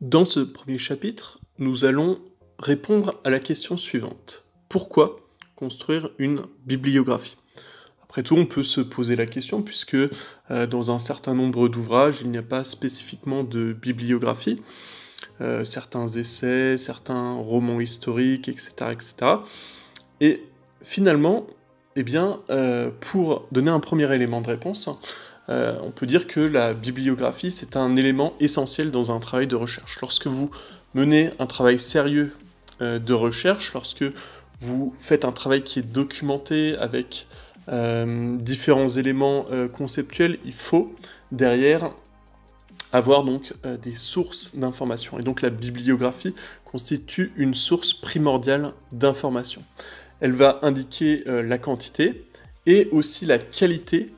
Dans ce premier chapitre, nous allons répondre à la question suivante. Pourquoi construire une bibliographie? Après tout, on peut se poser la question puisque dans un certain nombre d'ouvrages, il n'y a pas spécifiquement de bibliographie. Certains essais, certains romans historiques, etc. etc. Et finalement, eh bien, pour donner un premier élément de réponse, on peut dire que la bibliographie, c'est un élément essentiel dans un travail de recherche. Lorsque vous menez un travail sérieux de recherche, lorsque vous faites un travail qui est documenté avec différents éléments conceptuels, il faut derrière avoir donc des sources d'informations. Et donc la bibliographie constitue une source primordiale d'informations. Elle va indiquer la quantité et aussi la qualité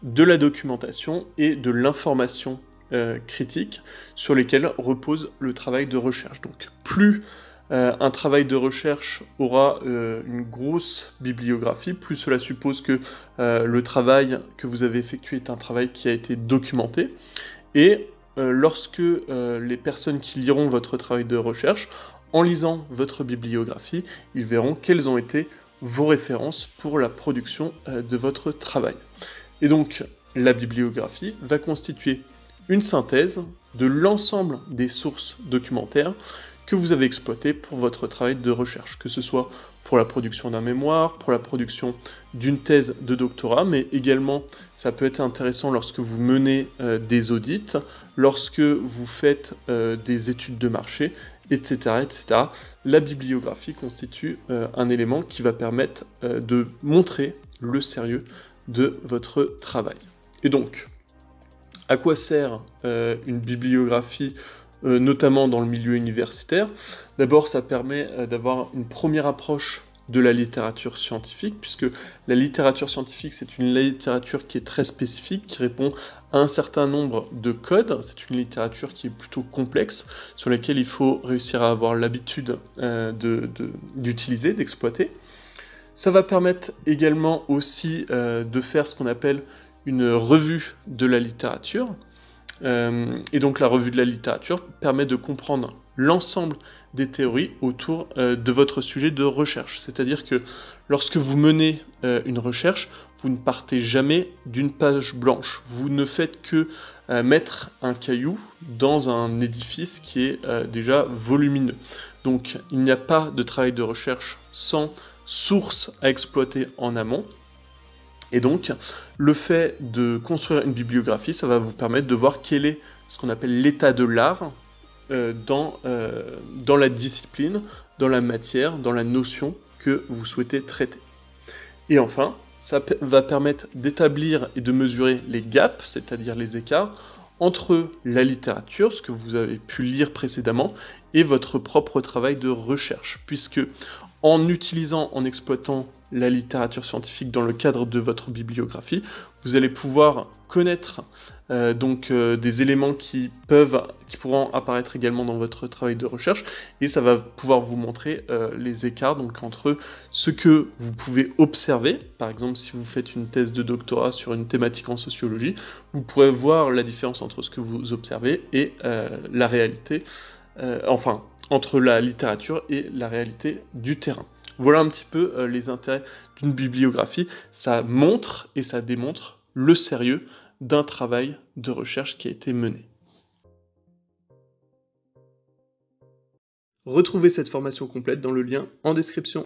de la documentation et de l'information critique sur lesquelles repose le travail de recherche. Donc plus un travail de recherche aura une grosse bibliographie, plus cela suppose que le travail que vous avez effectué est un travail qui a été documenté. Et lorsque les personnes qui liront votre travail de recherche, en lisant votre bibliographie, ils verront quelles ont été vos références pour la production de votre travail. Et donc, la bibliographie va constituer une synthèse de l'ensemble des sources documentaires que vous avez exploitées pour votre travail de recherche, que ce soit pour la production d'un mémoire, pour la production d'une thèse de doctorat, mais également, ça peut être intéressant lorsque vous menez des audits, lorsque vous faites des études de marché, etc., etc. La bibliographie constitue un élément qui va permettre de montrer le sérieux de votre travail. Et donc, à quoi sert une bibliographie, notamment dans le milieu universitaire? D'abord, ça permet d'avoir une première approche de la littérature scientifique, puisque la littérature scientifique, c'est une littérature qui est très spécifique, qui répond à un certain nombre de codes. C'est une littérature qui est plutôt complexe, sur laquelle il faut réussir à avoir l'habitude d'utiliser, d'exploiter. Ça va permettre également aussi de faire ce qu'on appelle une revue de la littérature. Et donc la revue de la littérature permet de comprendre l'ensemble des théories autour de votre sujet de recherche. C'est-à-dire que lorsque vous menez une recherche, vous ne partez jamais d'une page blanche. Vous ne faites que mettre un caillou dans un édifice qui est déjà volumineux. Donc il n'y a pas de travail de recherche sans source à exploiter en amont. Et donc, le fait de construire une bibliographie, ça va vous permettre de voir quel est ce qu'on appelle l'état de l'art dans la discipline, dans la matière, dans la notion que vous souhaitez traiter. Et enfin, ça va permettre d'établir et de mesurer les gaps, c'est-à-dire les écarts, entre la littérature, ce que vous avez pu lire précédemment, et votre propre travail de recherche, puisque en utilisant, en exploitant la littérature scientifique dans le cadre de votre bibliographie, vous allez pouvoir connaître des éléments qui pourront apparaître également dans votre travail de recherche, et ça va pouvoir vous montrer les écarts donc, entre ce que vous pouvez observer. Par exemple, si vous faites une thèse de doctorat sur une thématique en sociologie, vous pourrez voir la différence entre ce que vous observez et la réalité, entre la littérature et la réalité du terrain. Voilà un petit peu les intérêts d'une bibliographie. Ça montre et ça démontre le sérieux d'un travail de recherche qui a été mené. Retrouvez cette formation complète dans le lien en description.